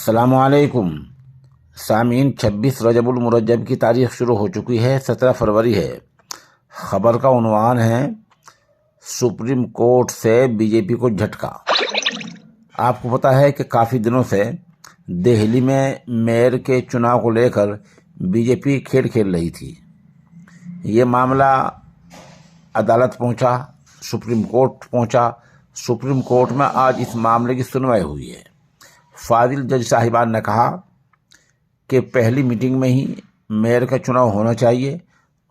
अस्सलामुअलैकुम सामीन। 26 रजबुल मुरज्जब की तारीख शुरू हो चुकी है। 17 फरवरी है। खबर का उन्वान है सुप्रीम कोर्ट से बीजेपी को झटका। आपको पता है कि काफ़ी दिनों से दिल्ली में मेयर के चुनाव को लेकर बीजेपी खेल खेल रही थी। ये मामला अदालत पहुंचा, सुप्रीम कोर्ट पहुंचा। सुप्रीम कोर्ट में आज इस मामले की सुनवाई हुई है। फाजिल जज साहिबान ने कहा कि पहली मीटिंग में ही मेयर का चुनाव होना चाहिए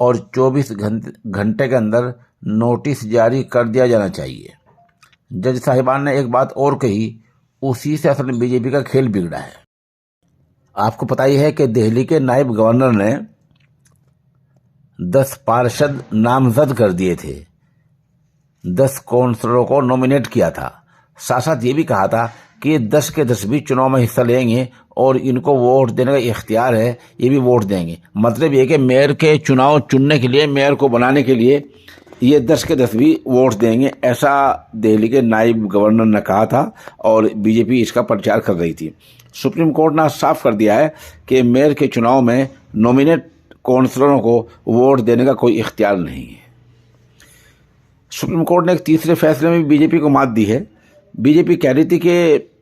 और 24 घंटे के अंदर नोटिस जारी कर दिया जाना चाहिए। जज साहिबान ने एक बात और कही, उसी से असल में बीजेपी का खेल बिगड़ा है। आपको पता ही है कि दिल्ली के नायब गवर्नर ने 10 पार्षद नामजद कर दिए थे, 10 काउंसलरों को नॉमिनेट किया था। साथ साथ ये भी कहा था कि ये 10 के 10 भी चुनाव में हिस्सा लेंगे और इनको वोट देने का इख्तियार है, ये भी वोट देंगे। मतलब ये कि मेयर के चुनाव चुनने के लिए, मेयर को बनाने के लिए ये 10 के 10 भी वोट देंगे, ऐसा दिल्ली के नायब गवर्नर ने कहा था और बीजेपी इसका प्रचार कर रही थी। सुप्रीम कोर्ट ने साफ कर दिया है कि मेयर के चुनाव में नॉमिनेट काउंसलरों को वोट देने का कोई इख्तियार नहीं है। सुप्रीम कोर्ट ने एक तीसरे फैसले में बीजेपी को मात दी है। बीजेपी कह रही थी कि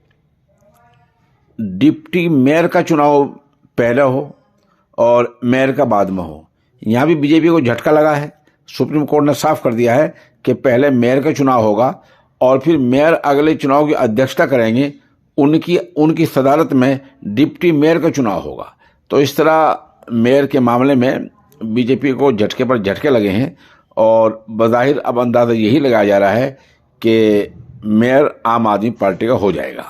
डिप्टी मेयर का चुनाव पहले हो और मेयर का बाद में हो। यहाँ भी बीजेपी को झटका लगा है। सुप्रीम कोर्ट ने साफ कर दिया है कि पहले मेयर का चुनाव होगा और फिर मेयर अगले चुनाव की अध्यक्षता करेंगे, उनकी सदारत में डिप्टी मेयर का चुनाव होगा। तो इस तरह मेयर के मामले में बीजेपी को झटके पर झटके लगे हैं और बज़ाहिर अब अंदाज़ा यही लगाया जा रहा है कि मेयर आम आदमी पार्टी का हो जाएगा।